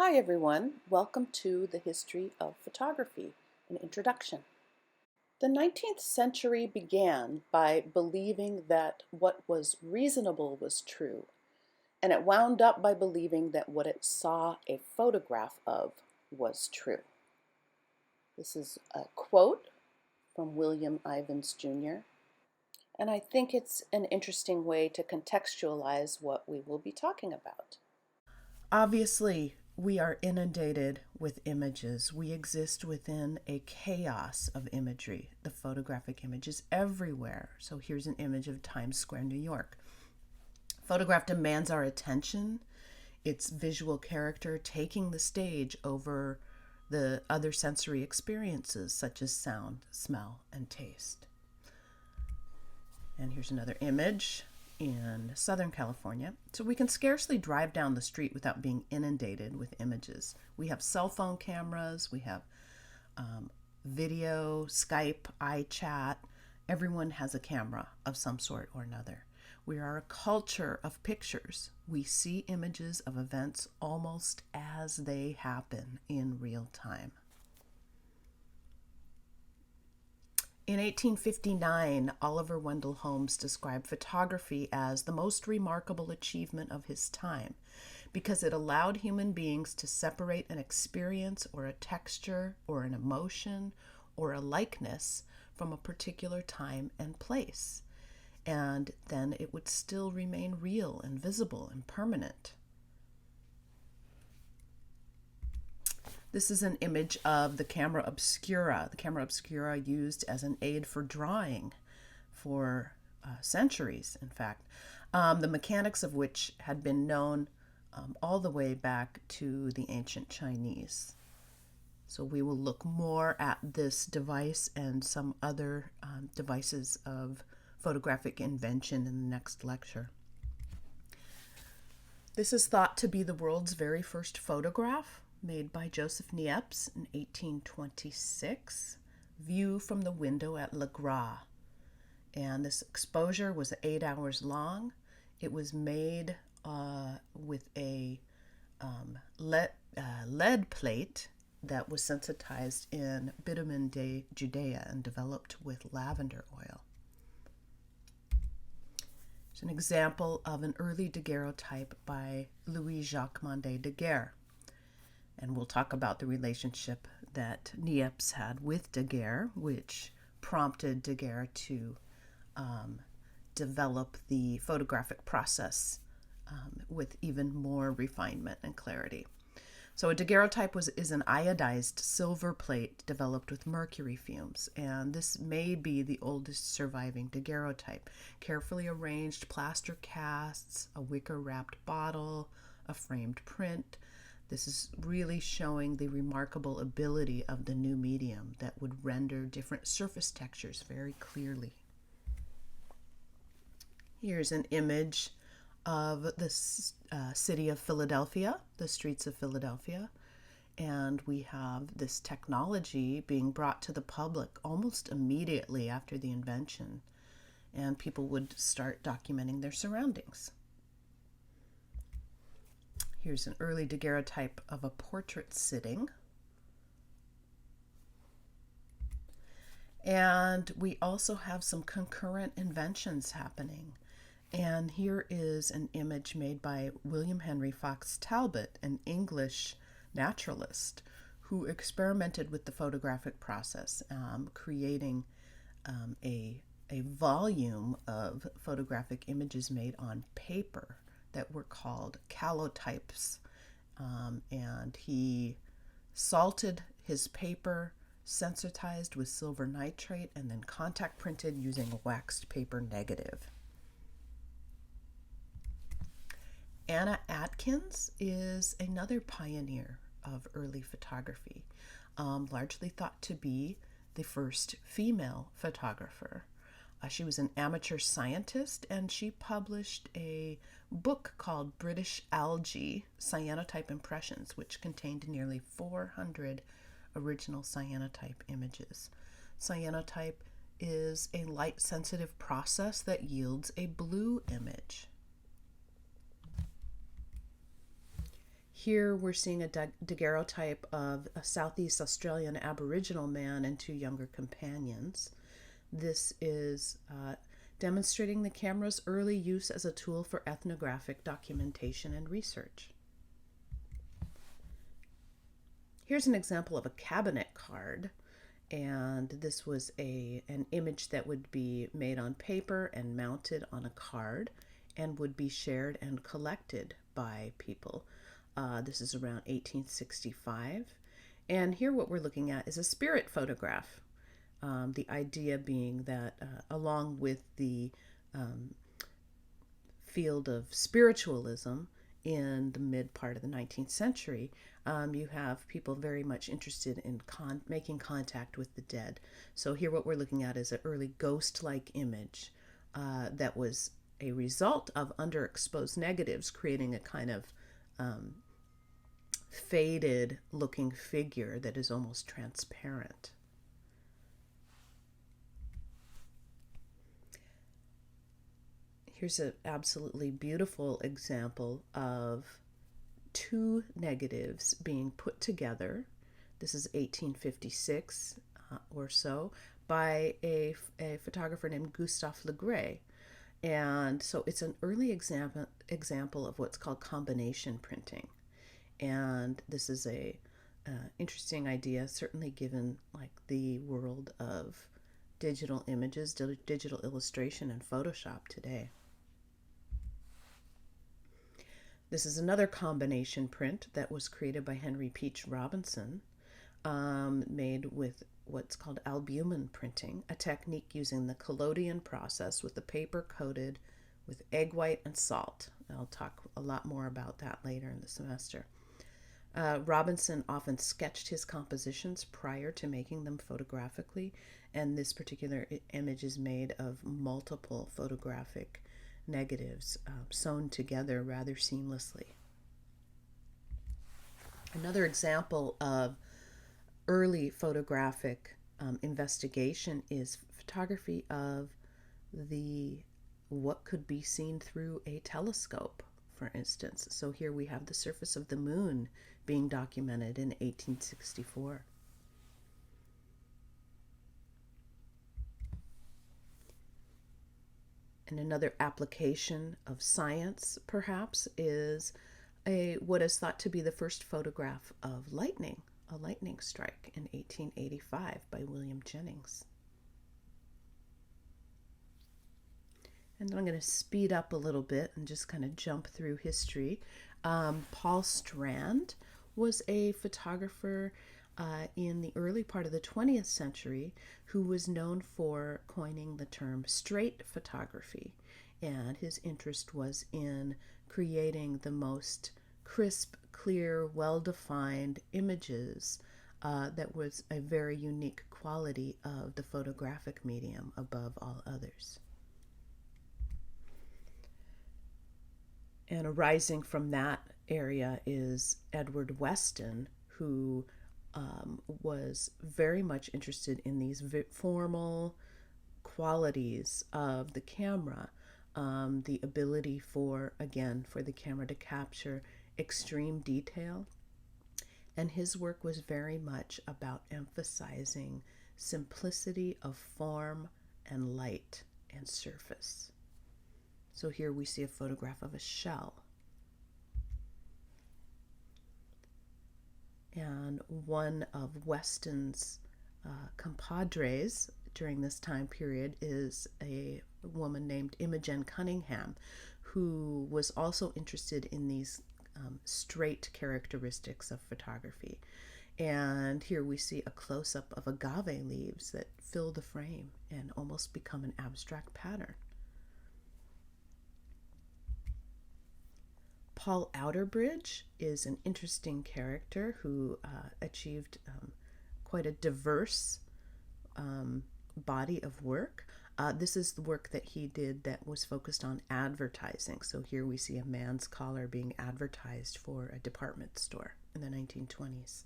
Hi everyone, welcome to the History of Photography, an introduction. The 19th century began by believing that what was reasonable was true, and it wound up by believing that what it saw a photograph of was true. This is a quote from William Ivins Jr., and I think it's an interesting way to contextualize what we will be talking about. Obviously, we are inundated with images. We exist within a chaos of imagery. The photographic image is everywhere. So here's an image of Times Square, New York. Photograph demands our attention, its visual character taking the stage over the other sensory experiences such as sound, smell, and taste. And here's another image in Southern California. So we can scarcely drive down the street without being inundated with images. We have cell phone cameras, we have video, Skype, iChat. Everyone has a camera of some sort or another. We are a culture of pictures. We see images of events almost as they happen in real time. In 1859, Oliver Wendell Holmes described photography as the most remarkable achievement of his time because it allowed human beings to separate an experience or a texture or an emotion or a likeness from a particular time and place. And then it would still remain real and visible and permanent. This is an image of the camera obscura. The camera obscura used as an aid for drawing for centuries, in fact. The mechanics of which had been known all the way back to the ancient Chinese. So we will look more at this device and some other devices of photographic invention in the next lecture. This is thought to be the world's very first photograph, made by Joseph Niepce in 1826, view from the window at Le Gras. And this exposure was 8 hours long. It was made with a lead plate that was sensitized in bitumen de Judea and developed with lavender oil. It's an example of an early daguerreotype by Louis-Jacques Mandé Daguerre. And we'll talk about the relationship that Niepce had with Daguerre, which prompted Daguerre to develop the photographic process with even more refinement and clarity. So a daguerreotype is an iodized silver plate developed with mercury fumes, and this may be the oldest surviving daguerreotype. Carefully arranged plaster casts, a wicker-wrapped bottle, a framed print. This is really showing the remarkable ability of the new medium that would render different surface textures very clearly. Here's an image of the city of Philadelphia, the streets of Philadelphia, and we have this technology being brought to the public almost immediately after the invention, and people would start documenting their surroundings. Here's an early daguerreotype of a portrait sitting. And we also have some concurrent inventions happening. And here is an image made by William Henry Fox Talbot, an English naturalist who experimented with the photographic process, creating a volume of photographic images made on paper that were called calotypes, and he salted his paper, sensitized with silver nitrate, and then contact printed using a waxed paper negative. Anna Atkins is another pioneer of early photography, largely thought to be the first female photographer. She was an amateur scientist, and she published a book called British Algae, Cyanotype Impressions, which contained nearly 400 original cyanotype images. Cyanotype is a light-sensitive process that yields a blue image. Here we're seeing a daguerreotype of a Southeast Australian Aboriginal man and two younger companions. This is demonstrating the camera's early use as a tool for ethnographic documentation and research. Here's an example of a cabinet card, and this was an image that would be made on paper and mounted on a card and would be shared and collected by people. This is around 1865. And here what we're looking at is a spirit photograph. The idea being that along with the field of spiritualism in the mid part of the 19th century, you have people very much interested in making contact with the dead. So here what we're looking at is an early ghost-like image that was a result of underexposed negatives creating a kind of faded looking figure that is almost transparent. Here's an absolutely beautiful example of two negatives being put together. This is 1856 or so by a photographer named Gustave Legray. And so it's an early example of what's called combination printing. And this is a interesting idea, certainly given like the world of digital images, digital illustration, and Photoshop today. This is another combination print that was created by Henry Peach Robinson, made with what's called albumin printing, a technique using the collodion process with the paper coated with egg white and salt. I'll talk a lot more about that later in the semester. Robinson often sketched his compositions prior to making them photographically, and this particular image is made of multiple photographic negatives sewn together rather seamlessly. Another example of early photographic investigation is photography of what could be seen through a telescope, for instance. So here we have the surface of the moon being documented in 1864. And another application of science, perhaps, is what is thought to be the first photograph of lightning, a lightning strike in 1885 by William Jennings. And then I'm going to speed up a little bit and just kind of jump through history. Paul Strand was a photographer in the early part of the 20th century who was known for coining the term straight photography. And his interest was in creating the most crisp, clear, well-defined images that was a very unique quality of the photographic medium above all others. And arising from that area is Edward Weston, who was very much interested in these formal qualities of the camera, the ability for the camera to capture extreme detail. And his work was very much about emphasizing simplicity of form and light and surface. So here we see a photograph of a shell. And one of Weston's compadres during this time period is a woman named Imogen Cunningham, who was also interested in these straight characteristics of photography. And here we see a close-up of agave leaves that fill the frame and almost become an abstract pattern. Paul Outerbridge is an interesting character who achieved quite a diverse body of work. This is the work that he did that was focused on advertising. So here we see a man's collar being advertised for a department store in the 1920s.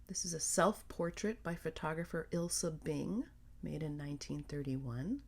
This is a self-portrait by photographer Ilse Bing, made in 1931.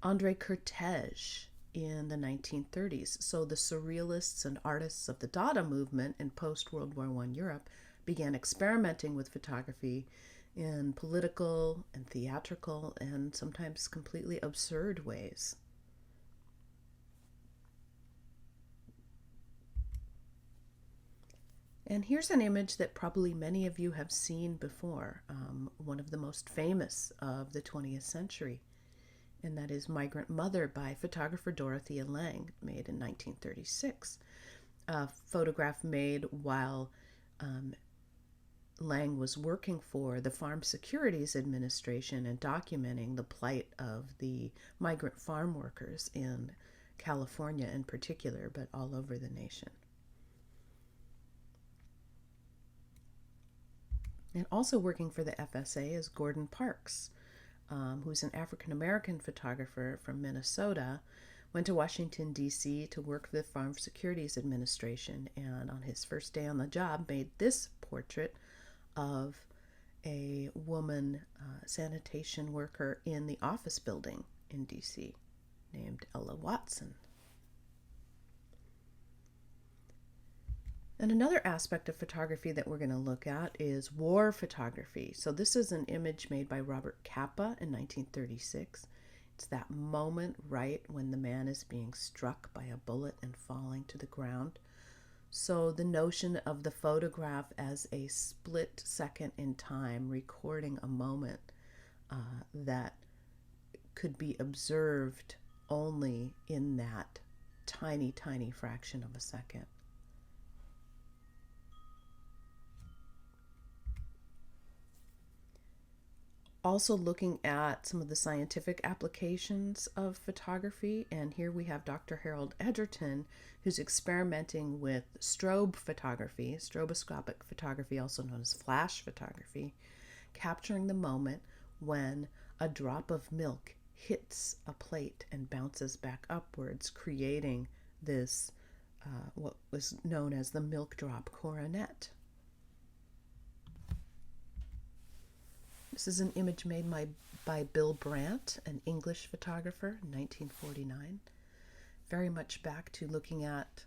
André Cortege in the 1930s. So the surrealists and artists of the Dada movement in post-World War I Europe began experimenting with photography in political and theatrical and sometimes completely absurd ways. And here's an image that probably many of you have seen before, one of the most famous of the 20th century, and that is Migrant Mother by photographer Dorothea Lange, made in 1936. A photograph made while Lange was working for the Farm Securities Administration and documenting the plight of the migrant farm workers in California in particular, but all over the nation. And also working for the FSA is Gordon Parks, who's an African-American photographer from Minnesota, went to Washington, D.C. to work for the Farm Securities Administration, and on his first day on the job made this portrait of a woman sanitation worker in the office building in D.C. named Ella Watson. And another aspect of photography that we're going to look at is war photography. So this is an image made by Robert Capa in 1936. It's that moment right when the man is being struck by a bullet and falling to the ground. So the notion of the photograph as a split second in time, recording a moment that could be observed only in that tiny, tiny fraction of a second. Also looking at some of the scientific applications of photography, and here we have Dr. Harold Edgerton, who's experimenting with strobe photography, stroboscopic photography, also known as flash photography, capturing the moment when a drop of milk hits a plate and bounces back upwards, creating this, what was known as the milk drop coronet. This is an image made by Bill Brandt, an English photographer, in 1949. Very much back to looking at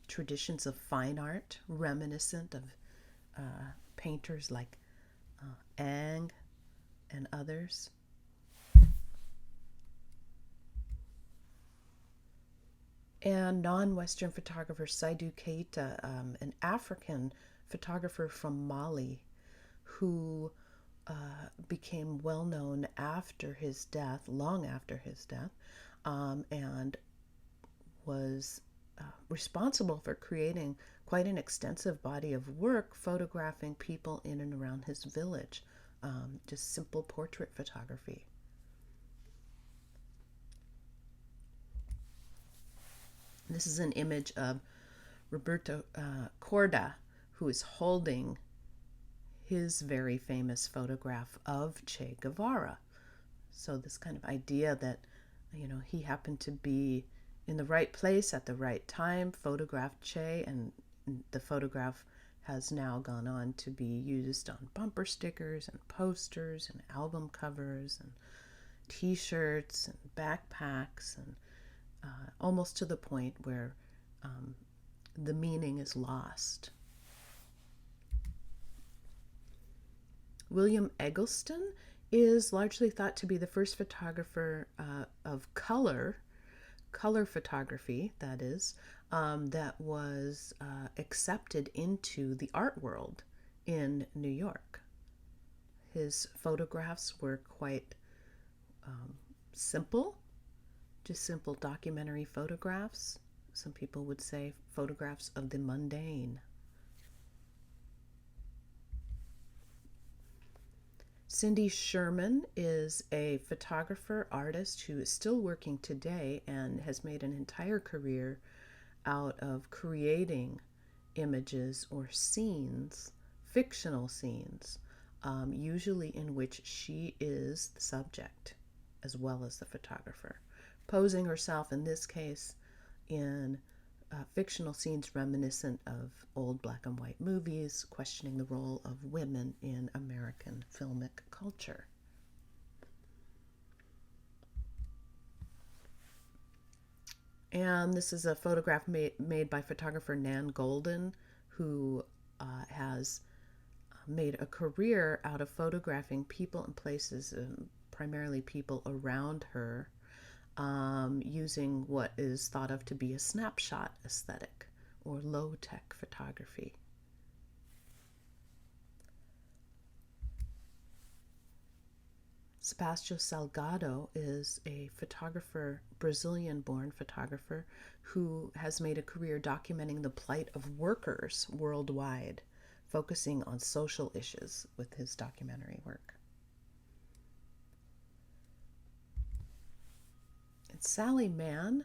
traditions of fine art, reminiscent of painters like Ingres and others. And non-Western photographer Seydou Keita, an African photographer from Mali, who became well known after his death, long after his death, and was responsible for creating quite an extensive body of work photographing people in and around his village, just simple portrait photography. This is an image of Roberto Korda, who is holding his very famous photograph of Che Guevara. So this kind of idea that, he happened to be in the right place at the right time, photographed Che, and the photograph has now gone on to be used on bumper stickers and posters and album covers and t-shirts and backpacks, and almost to the point where the meaning is lost. William Eggleston is largely thought to be the first photographer of color photography, that is, that was accepted into the art world in New York. His photographs were quite simple, just simple documentary photographs. Some people would say photographs of the mundane. Cindy Sherman is a photographer, artist who is still working today and has made an entire career out of creating images or scenes, fictional scenes, usually in which she is the subject as well as the photographer, posing herself in this case in fictional scenes reminiscent of old black and white movies, questioning the role of women in American filmic culture. And this is a photograph made by photographer Nan Golden, who has made a career out of photographing people and places, primarily people around her, using what is thought of to be a snapshot aesthetic or low-tech photography. Sebastião Salgado is a photographer, Brazilian-born photographer, who has made a career documenting the plight of workers worldwide, focusing on social issues with his documentary work. And Sally Mann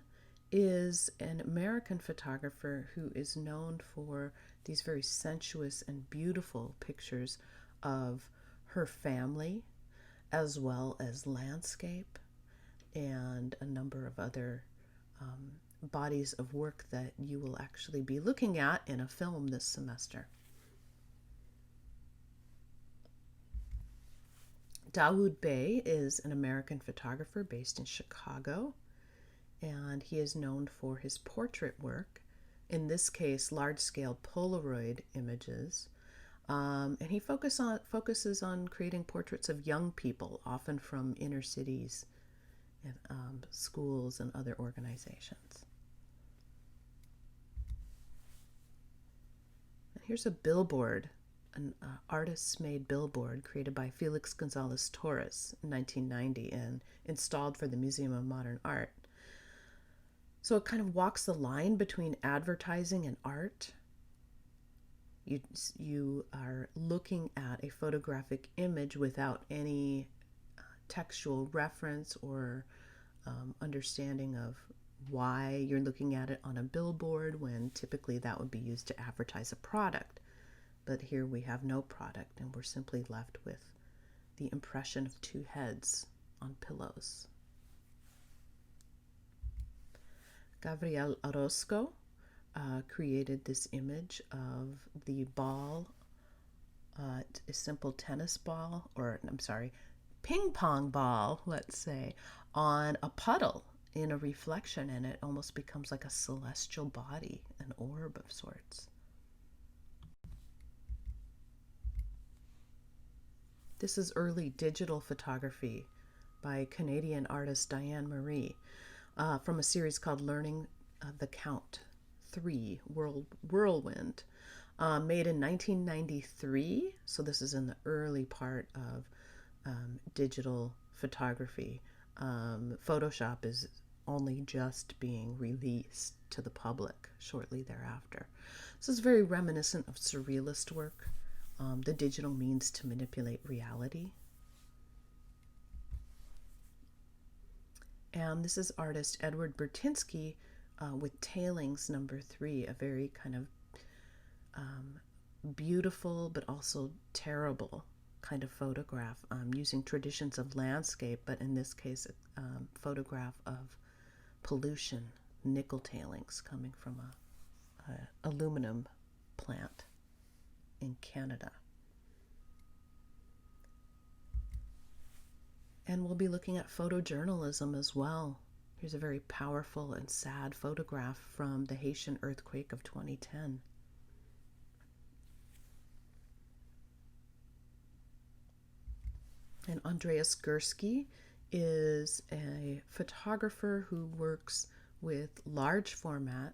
is an American photographer who is known for these very sensuous and beautiful pictures of her family, as well as landscape and a number of other bodies of work that you will actually be looking at in a film this semester. Dawood Bey is an American photographer based in Chicago, and he is known for his portrait work, in this case large-scale Polaroid images, and he focuses on creating portraits of young people, often from inner cities, and schools and other organizations. And here's a billboard, an artist's-made billboard created by Felix Gonzalez Torres in 1990 and installed for the Museum of Modern Art. So it kind of walks the line between advertising and art. You are looking at a photographic image without any textual reference or understanding of why you're looking at it on a billboard, when typically that would be used to advertise a product. But here we have no product, and we're simply left with the impression of two heads on pillows. Gabriel Orozco created this image of the ball, a simple tennis ball, ping pong ball, let's say, on a puddle in a reflection, and it almost becomes like a celestial body, an orb of sorts. This is early digital photography by Canadian artist Diane Marie from a series called Learning the Count 3 Whirlwind, made in 1993. So this is in the early part of digital photography. Photoshop is only just being released to the public shortly thereafter. This is very reminiscent of surrealist work, the digital means to manipulate reality. And this is artist Edward Burtynsky with Tailings number 3, a very kind of beautiful but also terrible kind of photograph, using traditions of landscape, but in this case a photograph of pollution, nickel tailings coming from a aluminum plant in Canada. And we'll be looking at photojournalism as well. Here's a very powerful and sad photograph from the Haitian earthquake of 2010. And Andreas Gursky is a photographer who works with large format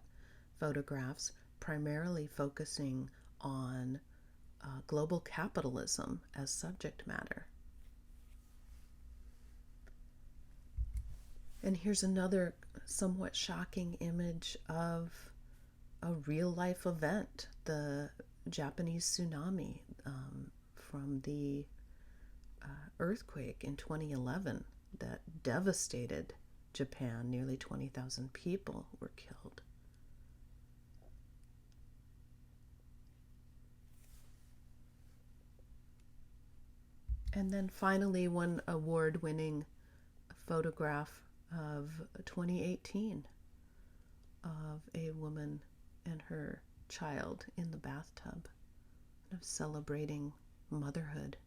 photographs, primarily focusing on global capitalism as subject matter. And here's another somewhat shocking image of a real-life event, the Japanese tsunami from the earthquake in 2011 that devastated Japan. Nearly 20,000 people were killed. And then finally, one award-winning photograph of 2018 of a woman and her child in the bathtub, of celebrating motherhood.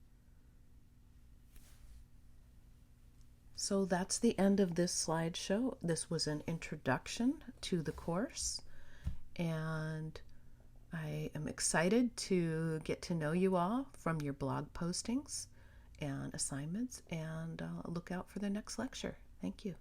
So that's the end of this slideshow. This was an introduction to the course, and I am excited to get to know you all from your blog postings and assignments, and look out for the next lecture. Thank you.